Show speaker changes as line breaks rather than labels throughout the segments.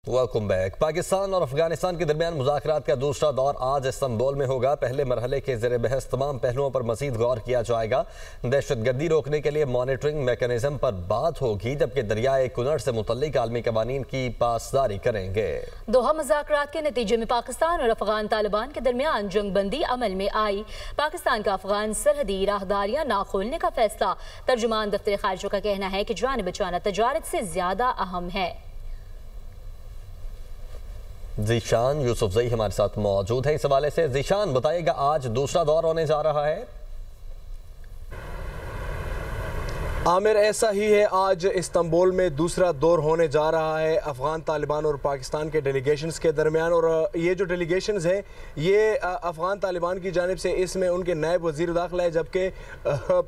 Welcome back. Pakistan और अफगानिस्तान के दरमियान मुज़ाकरात का दूसरा दौर आज इस्तांबुल में होगा। पहले मरहले के ज़ेर बहस तमाम पहलुओं पर मज़ीद गौर किया जाएगा। दहशतगर्दी रोकने के लिए मॉनिटरिंग मैकेनिज्म पर बात होगी, जबकि दरियाए कुनर से मुतल्लिक आलमी कवानीन की पासदारी करेंगे।
दोहा मुज़ाकरात के नतीजे में पाकिस्तान और अफगान तालिबान के दरमियान जंगबंदी अमल में आई। पाकिस्तान का अफगान सरहदी राहदारियां ना खोलने का फैसला। तर्जुमान दफ्तर खारजा का कहना है कि जान बचाना तजारत से ज्यादा अहम है।
जीशान यूसुफजई हमारे साथ मौजूद है इस हवाले से। जीशान, बताइएगा आज दूसरा दौर होने जा रहा है।
आमिर, ऐसा ही है, आज इस्तांबुल में दूसरा दौर होने जा रहा है अफ़गान तालिबान और पाकिस्तान के डेलीगेशंस के दरमियान। और ये जो डेलीगेशंस हैं ये अफ़गान तालिबान की जानिब से इसमें उनके नायब वज़ीर दाखिला है, जबकि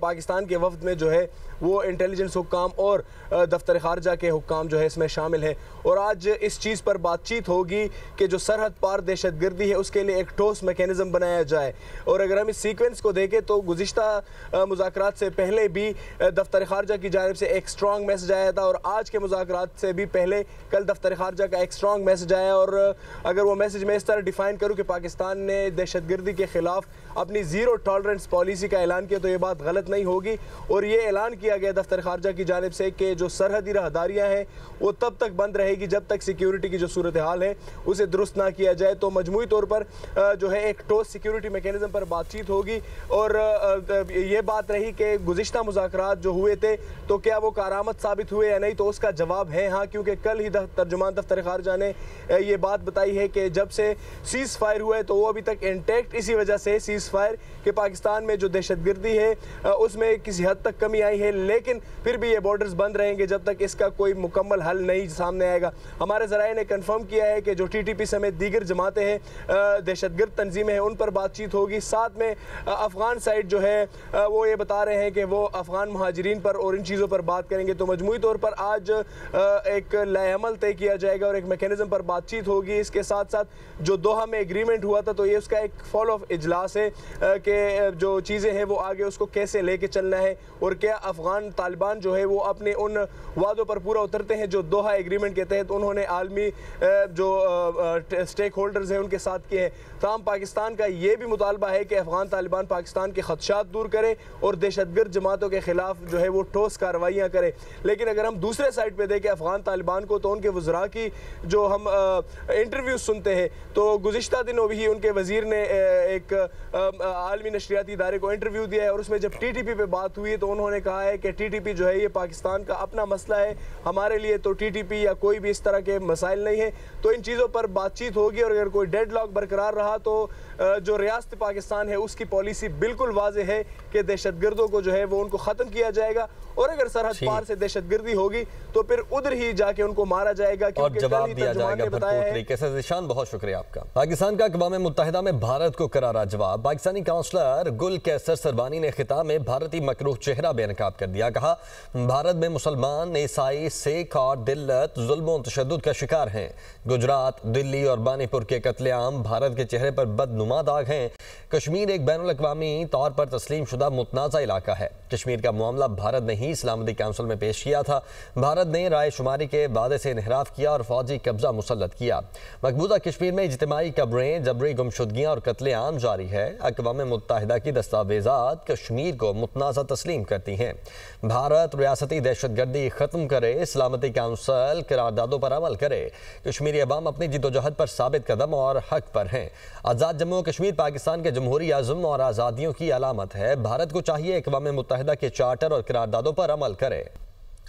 पाकिस्तान के वफ़द में जो है वो इंटेलिजेंस हुक्काम और दफ्तर खारजा के हुक्काम जो है इसमें शामिल है। और आज इस चीज़ पर बातचीत होगी कि जो सरहद पार दहशतगर्दी है उसके लिए एक ठोस मैकेनिज़्म बनाया जाए। और अगर हम इस सीक्वेंस को देखें तो गुज़िश्ता मुज़ाकरात से पहले भी दफ्तर खारजा की जानिब से एक स्ट्रॉन्ग मैसेज आया था, और आज के मुज़ाकरात से भी पहले कल दफ्तर खारजा का एक स्ट्रॉन्ग मैसेज आया। और अगर वो मैसेज मैं इस तरह डिफ़ाइन करूँ कि पाकिस्तान ने दहशतगर्दी के ख़िलाफ़ अपनी ज़ीरो टॉलरेंस पॉलिसी का ऐलान किया, तो ये बात गलत नहीं होगी। और ये ऐलान किया गया दफ्तर खारजा की जानिब से कि जो सरहदी राहदारियाँ हैं वो तब तक बंद रहेगी जब तक सिक्योरिटी की जो सूरत हाल है उसे दुरुस्त ना किया जाए। तो मजमूई तौर पर जो है एक ठोस सिक्योरिटी मैकेनिज़्म पर बातचीत होगी। और ये बात रही कि गुज़िश्ता मुज़ाकरात जो हुए थे तो क्या वो कारामद साबित हुए या नहीं, तो उसका जवाब है हाँ, क्योंकि कल ही तर्जुमान दफ्तर खारजा ने ये बात बताई है कि जब से सीज़ फायर हुआ है तो वो अभी तक इंटैक्ट। इसी वजह से सीज़ फायर कि पाकिस्तान में जो दहशतगर्दी है उसमें किसी हद तक कमी आई है, लेकिन फिर भी ये बॉर्डर्स बंद रहेंगे जब तक इसका कोई मुकम्मल हल नहीं सामने आएगा। हमारे ज़राए ने कंफर्म किया है कि जो TTP समेत दीगर जमातें हैं, दहशतगर्द तंजीमें हैं, उन पर बातचीत होगी। साथ में अफ़गान साइड जो है वो ये बता रहे हैं कि वो अफ़गान मुहाजिरीन पर और इन चीज़ों पर बात करेंगे। तो मजमूई तौर पर आज एक लाएअमल तय किया जाएगा और एक मैकेनिज़्म पर बातचीत होगी। इसके साथ साथ जो दोहा में एग्रीमेंट हुआ था तो ये उसका एक फॉलो ऑफ इजलास है कि जो चीज़ें हैं वो आगे उसको कैसे लेके चलना है, और क्या अफ़गान तालिबान जो है वो अपने उन वादों पर पूरा उतरते हैं जो दोहा एग्रीमेंट के तहत उन्होंने आलमी जो स्टेक होल्डर्स हैं उनके साथ किए हैं। तमाम पाकिस्तान का ये भी मुतालबा है कि अफ़गान तालिबान पाकिस्तान के खदशात दूर करे और दहशतगर्द जमातों के ख़िलाफ़ जो है वो ठोस कार्रवाइयाँ करे। लेकिन अगर हम दूसरे साइड पर देखें अफ़गान तालिबान को, तो उनके वज़रा की जो हम इंटरव्यू सुनते हैं तो गुज़िश्ता दिनों भी उनके वज़ीर ने एक आलमी नशरियाती इदारे को इंटरव्यू दिया है, और उसमें जब TTP पे बात हुई तो उन्होंने कहा है कि TTP जो है ये पाकिस्तान का अपना मसला है, हमारे लिए तो TTP या कोई भी इस तरह के मसाइल नहीं है। तो इन चीज़ों पर बातचीत होगी, और अगर कोई डेडलॉक बरकरार रहा तो जो रियासत पाकिस्तान है उसकी पॉलिसी बिल्कुल वाज़ेह है कि दहशतगर्दों को जो है वो उनको ख़त्म किया जाएगा, और अगर सरहद पार से दहशतगर्दी होगी तो फिर उधर ही जाके उनको मारा जाएगा,
और जवाब दिया जाएगा भरपूर तरीके से। ज़ीशान, बहुत शुक्रिया आपका। पाकिस्तान का अक़वाम मुत्तहिदा में भारत को करारा जवाब। पाकिस्तानी काउंसलर गुल कैसर सरबानी ने खिताब में भारतीय मकरूह चेहरा बेनकाब कर दिया। कहा, भारत में मुसलमान, ईसाई, सिख और दिल्लत जुल्म और तशद्दुद का शिकार हैं। गुजरात, दिल्ली और बानीपुर के कत्लेआम भारत के चेहरे पर बदनुमा दाग हैं। कश्मीर एक बैनुल अक़वामी तौर पर तस्लीम शुदा मुतनाज़ा इलाका है। कश्मीर का मामला भारत ने ही सलामती काउंसिल में पेश किया था। भारत ने राय शुमारी के वादे से इन्हिराफ किया और फौजी कब्जा मुसल्लत किया। मकबूजा कश्मीर में इज्तिमाई कब्रें, जबरी गुमशुदगियाँ और कत्लेआम जारी है। अक़वाम मुत्तहिदा की दस्तावेज़ात कश्मीर को मुतनाज़ा तस्लीम करती हैं। भारत रियासती दहशतगर्दी ख़त्म करे, सलामती काउंसिल करारदादों पर अमल करे। कश्मीरी अवाम अपनी जिद्दोजहद पर साबित कदम और हक पर हैं। आज़ाद जम्मू कश्मीर पाकिस्तान के जमहूरी आज़म और आज़ादियों की अलामत है। भारत को चाहिए अक़वाम मुत्तहिदा के चार्टर और करारदादों पर अमल करे।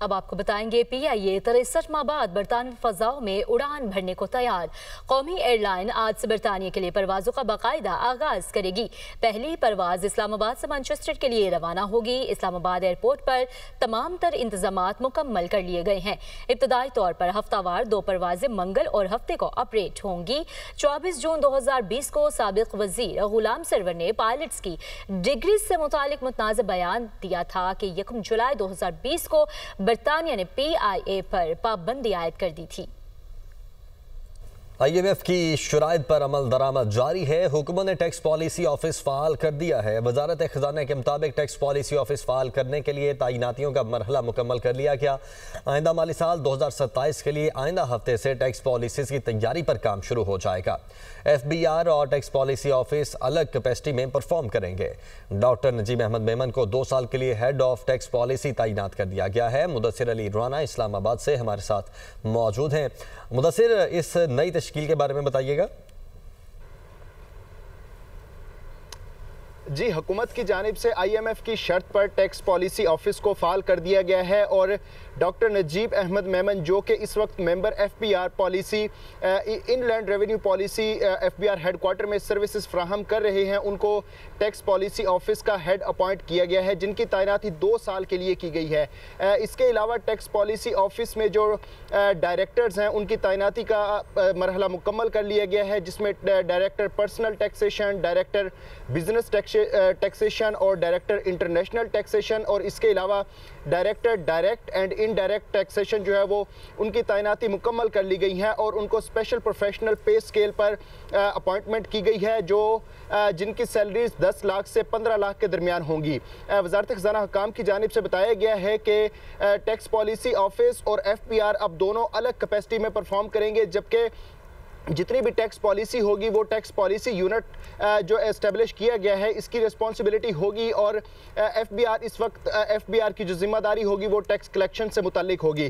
अब आपको बताएंगे PIA 63 माह बाद बरतानवी फ़ज़ाओं में उड़ान भरने को तैयार। कौमी एयरलाइन आज से बरतानिया के लिए परवाज़ों का बाकायदा आगाज़ करेगी। पहली परवाज़ इस्लामाबाद से मैनचेस्टर के लिए रवाना होगी। इस्लामाबाद एयरपोर्ट पर तमाम तर इंतजामात मुकम्मल कर लिए गए हैं। इब्तदाई तौर पर हफ्तावार 2 परवाज़ें मंगल और हफ्ते को ऑपरेट होंगी। 24 जून 2020 को साबिक़ वज़ीर गुलाम सरवर ने पायलट्स की डिग्री से मुतालिक मुतनाज़ बयान दिया था कि 1 जुलाई 2020 को बरतानिया ने PIA पर पाबंदी आयद कर दी थी।
IMF की शराइत पर अमल दरामद जारी है। हुकूमत ने टैक्स पॉलिसी ऑफिस फाल कर दिया है। वजारत खजाना के मुताबिक टैक्स पॉलिसी ऑफिस फाल करने के लिए तैनातियों का मरहला मुकम्मल कर लिया गया। आइंदा माली साल 2027 के लिए आइंदा हफ्ते से टैक्स पॉलिसीज की तैयारी पर काम शुरू हो जाएगा। FBR और टैक्स पॉलिसी ऑफिस अलग कैपेसिटी में परफॉर्म करेंगे। डॉक्टर नजीब अहमद मेमन को 2 साल के लिए हेड ऑफ टैक्स पॉलिसी तैनात कर दिया गया है। मुदस्सिर अली राना इस्लामाबाद से हमारे साथ मौजूद हैं। मुदस्सिर, इस नई तश्कील के बारे में बताइएगा।
जी, हुकूमत की जानिब से IMF की शर्त पर टैक्स पॉलिसी ऑफिस को फाल कर दिया गया है और डॉक्टर नजीब अहमद मेमन जो कि इस वक्त member FBR policy inland revenue policy FBR headquarter में सर्विसेज फ्राहम कर रहे हैं, उनको टैक्स पॉलिसी ऑफिस का हेड अपॉइंट किया गया है, जिनकी तैनाती 2 साल के लिए की गई है। इसके अलावा टैक्स पॉलिसी ऑफिस में जो डायरेक्टर्स हैं उनकी तैनाती का मरहला मुकम्मल कर लिया गया है, जिसमें director personnel taxation, director business taxation और डायरेक्टर इंटरनेशनल टैक्सेशन और इसके अलावा director direct and indirect taxation जो है वो उनकी तैनाती मुकम्मल कर ली गई है और उनको स्पेशल प्रोफेशनल पे स्केल पर अपॉइंटमेंट की गई है, जो जिनकी सैलरीज 10 लाख से 15 लाख के दरमियान होंगी। वजारत खजाना हुकाम की जानिब से बताया गया है कि टैक्स पॉलिसी ऑफिस और FBR अब दोनों अलग कैपेसिटी में परफॉर्म करेंगे, जबकि जितनी भी टैक्स पॉलिसी होगी वो टैक्स पॉलिसी यूनिट जो एस्टेब्लिश किया गया है इसकी रिस्पॉन्सिबिलिटी होगी और FBR इस वक्त FBR की जो जिम्मेदारी होगी वो टैक्स कलेक्शन से मुताल्लिक होगी।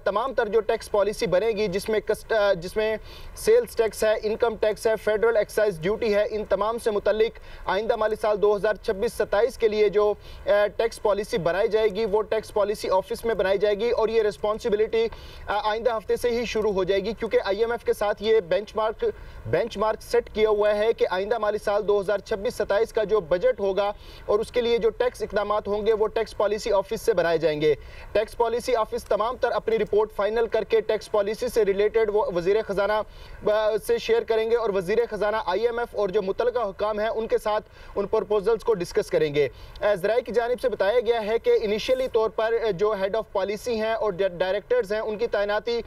तमाम तर जो टैक्स पॉलिसी बनेगी जिसमें सेल्स टैक्स है, इनकम टैक्स है, फेडरल एक्साइज ड्यूटी है, इन तमाम से मुताल्लिक आइंदा माली साल 2026-27 के लिए जो टैक्स पॉलिसी बनाई जाएगी वो टैक्स पॉलिसी ऑफिस में बनाई जाएगी और ये रिस्पॉन्सिबिलिटी आइंदा हफ्ते से ही शुरू हो जाएगी, क्योंकि IMF के साथ ये बेंचमार्क सेट किया हुआ है कि आइंदा माली साल 2026-27 का जो बजट होगा और उसके लिए जो टैक्स इकदामात होंगे वो टैक्स पॉलिसी ऑफिस से बनाए जाएंगे। टैक्स पॉलिसी ऑफिस तमाम तर अपनी रिपोर्ट फाइनल करके टैक्स पॉलिसी से रिलेटेड वो वजीर खजाना से शेयर करेंगे और वजीर खजाना IMF और जो मुतलका हुकाम है उनके साथ उन प्रपोजल्स को डिस्कस करेंगे। ज़राए की जानिब से बताया गया है कि इनिशियली तौर पर जो हेड ऑफ पॉलिसी हैं और डायरेक्टर्स हैं उनकी तैनाती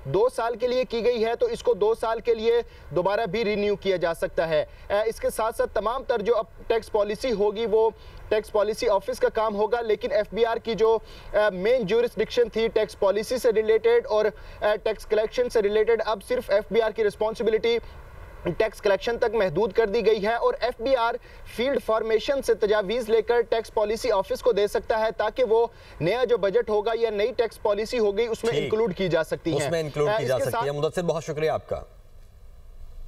2 साल के लिए की गई है, तो इसको 2 साल के लिए दोबारा भी रिन्यू किया जा सकता है। इसके साथ साथ तमाम तर जो अब टैक्स पॉलिसी होगी वो टैक्स पॉलिसी ऑफिस का काम होगा, लेकिन FBR की जो मेन ज्यूरिसडिक्शन थी टैक्स पॉलिसी से रिलेटेड और टैक्स कलेक्शन से रिलेटेड, अब सिर्फ FBR की रिस्पॉन्सिबिलिटी टैक्स कलेक्शन तक महदूद कर दी गई है और FBR फील्ड फॉर्मेशन से तजावीज़ लेकर टैक्स पॉलिसी ऑफिस को दे सकता है ताकि वो नया जो बजट होगा या नई टैक्स पॉलिसी होगी उसमें इंक्लूड की जा सकती है।
मुदस्सिर, बहुत शुक्रिया आपका।